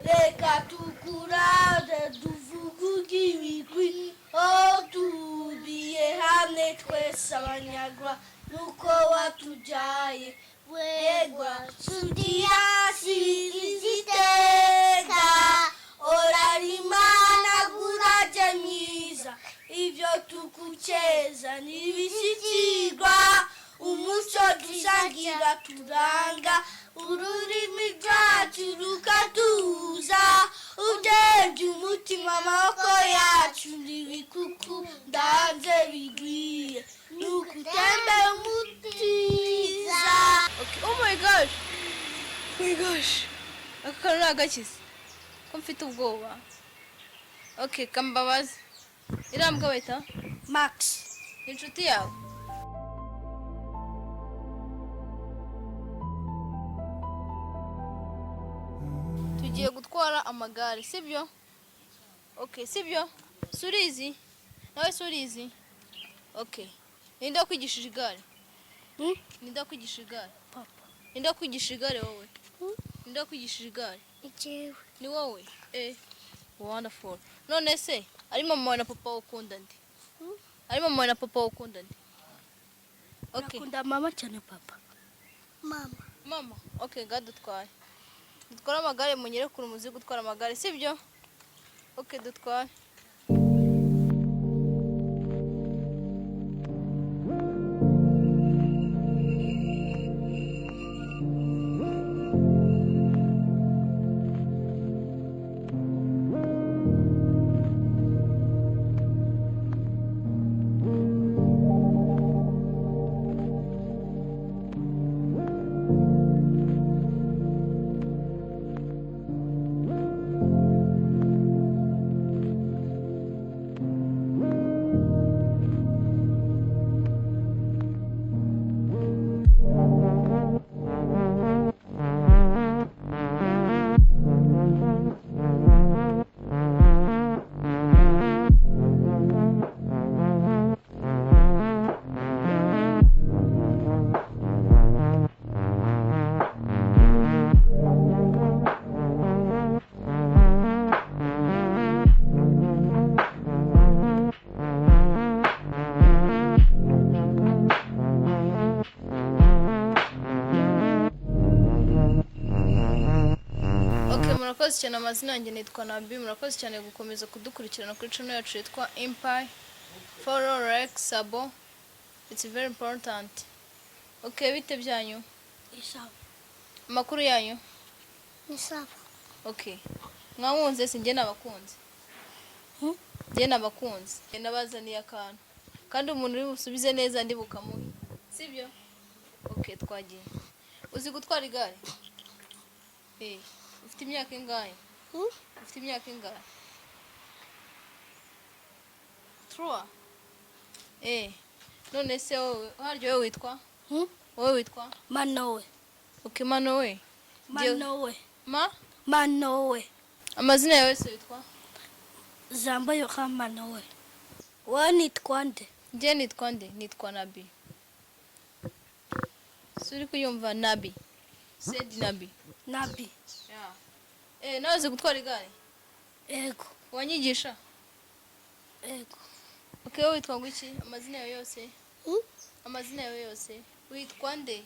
Reka tukuraze tuvuge ibigwi tubiye hamwe twese abanyarwa nuko watujyaye wegwa sudiyasi iziteka orarimana guraje myiza ibyo tukukeza nibishikirwa umuco dusangira turanga ururimi rwacu rukatuza udebye umutima amaboko yacu n'ibikuku ndanze bigwiye nukutembe umutiza. Oh my gosh, aka kantu nagakize ko mfite ubwoba. Okay, kambabazi irambwa wita Max inshuti yawe. Tugiye gutwara amagare sibyo? Okay, sibyo? Surizi? Nawe surizi? Okay. Ninde kwigishije igare? Ninde kwigishije igare? Papa. Ninde kwigishije igare wowe? Ninde kwigishije igare? Ijewe. Ni wowe? Wonderful. None se ari mama na papa ukunda ndi? Ari mama na papa ukunda ndi? Okay. Nakunda mama cyane papa. Mama. Okay, gadutwaye. Dutwara amagare munyere kuri umuzi gutwara amagare sibyo? Okay, dutware. Murakoze cyane amazina yanjye nitwa Nabi. Murakoze cyane gukomeza kudukurikirana kuri channel yacu yitwa Empire. Follow, like, sabo. It's very important. Okay, bite byanyu? Isawa. Makuru yanyu? Isawa. Okay. Mwawunze sinjye nabakunze. Njye nabakunze. Nabazaniye akantu. Kandi umuntu uri busubize neza ndi bukamuhe. Sibyo? Okay, twagiye. Uzi gutwara igare? Ufite imyaka ingahe? Ufite imyaka ingahe? Trua? None se wowe haryo wowe witwa? Wowe witwa? Manowe. Okay, Manowe. Manowe. Manowe. Amazina yawe se witwa? Zamba yoka Manowe. Wowe nitwa nde? Njye nitwa nde? Nitwa Nabi. Suri kuyumva Nabi. Said Nabi. Nabi. Yeah. Nawe uzi gutwara igare? Ego. Wanyigisha? Ego. Okay, wowe witwa ngwiki? Amazina yawe yose? Amazina yawe yose? Witwa nde?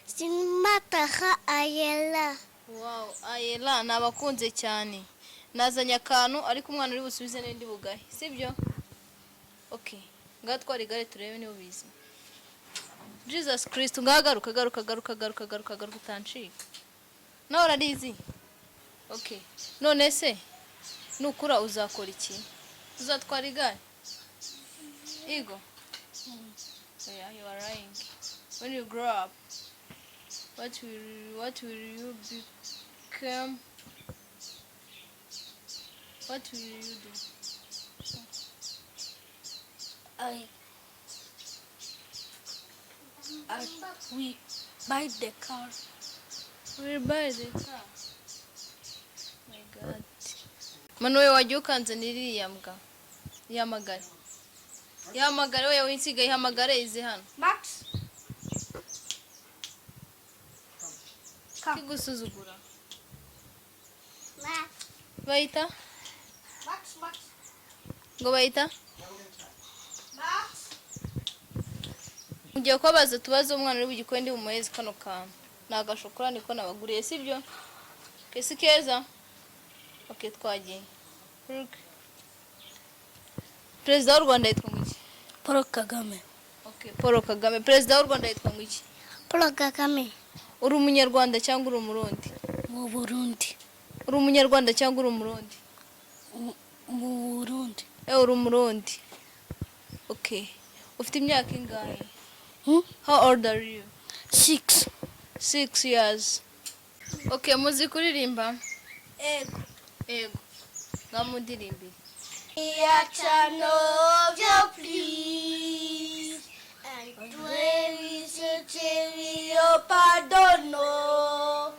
Simataha Ayela. Wow, Ayela nabakunze cyane. Nazanye akantu ariko umwana uri busubize n'indi bugahe. Sibyo? Okay. Ngatwara igare turebe niba ubizi. Jesus Christ ngagaruka garuka utancika. Nawe urarizi? Okay. None se nukura uzakora iki? Uzatwara igare? Ego. Yeah, you are lying. When you grow up, what will you become? What will you do? We buy the car. We'll buy the car. My God. Manuwe wajya ukanzanira iriya mbwa. Yamagare. Yamagare wewe winsigaye hamagare izi hano. Max. Kigusuzugura. bayita ngo bayita mugiye kubabaza tubaze umwana uri bugikore ndi bumuheze kano kantu ni agashokora niko nabaguriye sibyo kesi keza okay twagiye Perezida w'u Rwanda yitwa ngiki Paul Kagame. okay Paul Kagame Perezida w'u Rwanda yitwa ngiki Paul Kagame. uri umunyarwanda cyangwa uri umurundi Mu Burundi. uri umunyarwanda cyangwa uri umurundi Mu Burundi. uri umurundi okay ufite imyaka ingahe Hmm? how old are you 6. 6 years okay muzi kuririmba Ego. ego ngamundirimbi Yachano vyo please. And where is the cherry padono?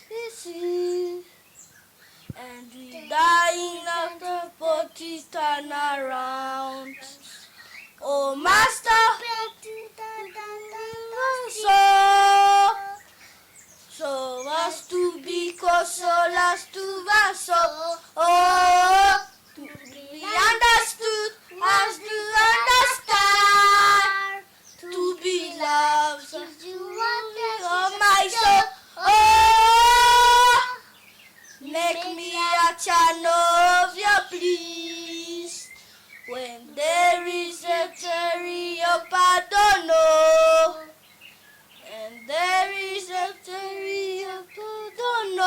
This is and we dying after 40 turn around. Oh master, so as to be so as to vaso. Oh, to be understood as to understand, to be loved as you want of my soul. Oh, make me a channel of your please. When there is a cherry of pardon, and there is a cherry of pardon,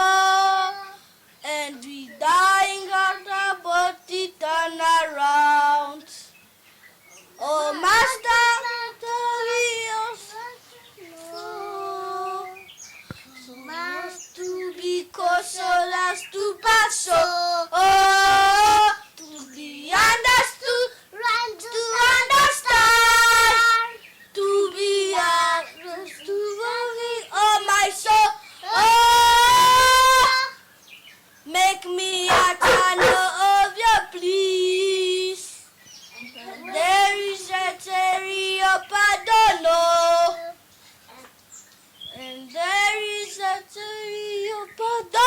and we dying out about it turn around. Oh, Master, so as to be so as to pass. Oh, to be understood, to understand, to be understood, oh my soul. Oh, make me a channel of your please. And there is a cherry of pardon, and there is a cherry of pardon.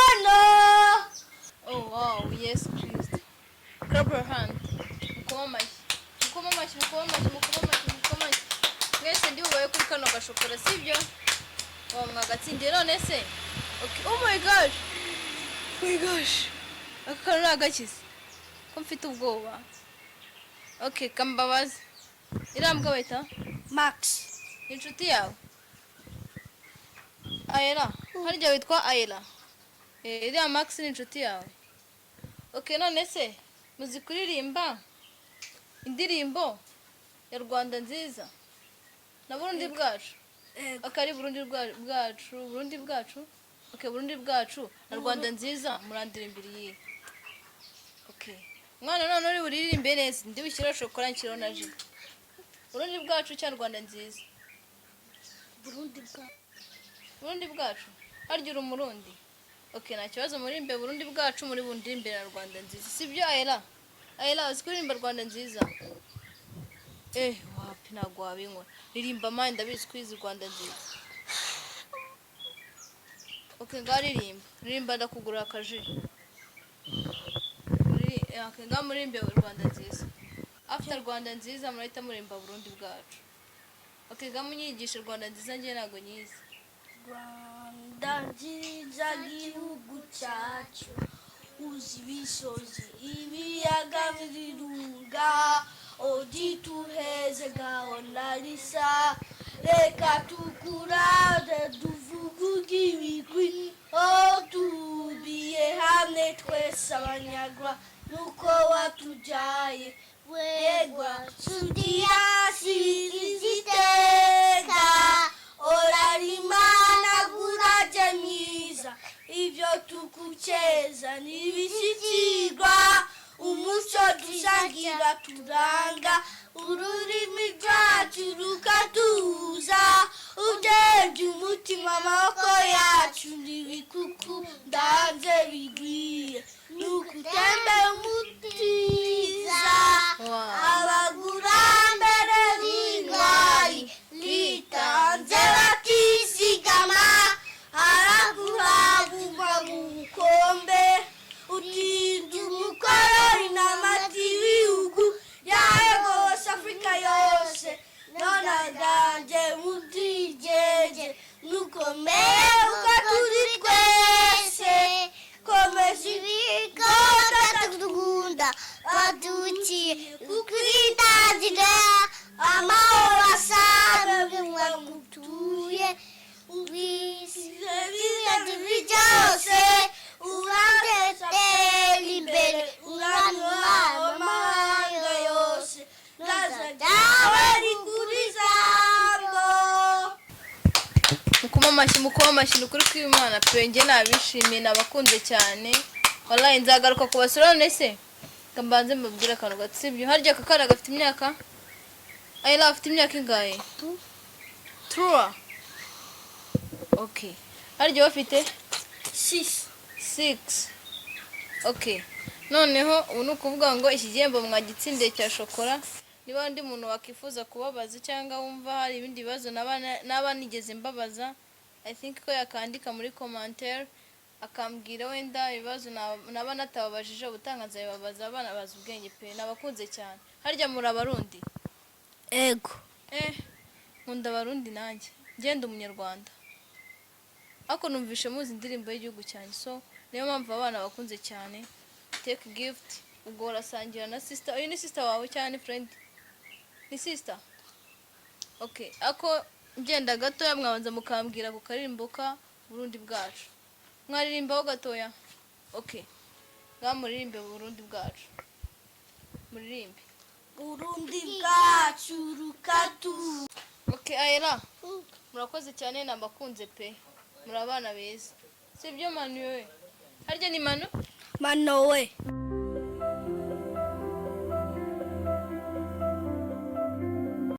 oh wow yes Christ clap your hand mukoma amashyi mwese ndi bubaye kuri kano gashokora sibyo mwagatsindiye none se okay oh my gosh aka kantu ni agakiza ko mfite ubwoba okay kambabazi irambwa bayita Max. inshuti yawe ayera harya witwa ayera iriya Max ni inshuti yawe okay none se muzi kuririmba indirimbo ya Rwanda nziza na Burundi bwacu akari Burundi bwacu okay Burundi bwacu na Rwanda nziza murandirimbiriye okay mwana none uri buririmbe neza ndi bushyira shokora nkiro na ji Burundi bwacu cya Rwanda nziza Burundi bwacu harya uri umurundi okay nta kibazo murimbe Burundi bwacu muri bundi imbere na Rwanda nziza sibyo ayela uzi kuririmba Rwanda nziza wapi ntago wabinkora ririmba mani ndabizi kwizi Rwanda nziza okay ngaririmba ndakugura akaji okay ngamurimbe Rwanda nziza after Rwanda nziza murahita murimba Burundi bwacu okay ngamunyigisha Rwanda nziza ngiye nago nyizi Rwanda nziza gihugu cyacu uzi ibisozi ibiyaga birunga ogituheze gahona risa reka tukurade tuvuge ibigwi tubiye hamwe twese abanyarwanda nuko watujyaye wegwa sudiyasi iziteka orarimana guraje myiza ibyo tukucheza nibishikirwa umuco dusangira turanga ururimi rwacu rukatuza udeje umutima amaboko yacu n'ibikuku ndanze bigwiye nukutembe umutiza abagurambe utuye byose uratera imbere uranwara amahanga yose naza dawe rikurizambo. mukoma amashyi ukuri kw'Imana pe njye nabishimiye nabakunze cyane wallahi nzagaruka kubasura none se mbanze mbabwira akantu gato sibyo harya akakara gafite imyaka ayira afite imyaka ingahe True. Okay. Harya bafite 6. Okay. Noneho ubu nukuvuga ngo iki gihembo mwagitsindiye cya shokora niba ndi muntu wakifuza kubabaza cyangwa wumva hari ibindi bibazo n'abanigeze mbabaza I think ko yakandika muri commentaire akambwira wenda ibibazo naba natababajije ubutanga nzabibabaza abana bazi ubwenge pe nabakunze cyane harya muri Abarundi ego nkunda Abarundi nanjye ngenda umunyarwanda ako numvishe muzi indirimbo y'igihugu cyane so niyo mpamvu abana bakunze cyane take gift ubwo urasangira na sister uyu ni sister wawe cyane friend ni sister okay ako ngenda gatoya mwabanza mukambwira ku karirimbo ka Burundi bwacu mwaririmbaho gatoya okay ngamuririmbe Burundi bwacu muririmbe Burundi bwacu rukatu. Okay ayira murakoze cyane nabakunze pe muri abana beza sibyo Manu we harya ni Manu Mano we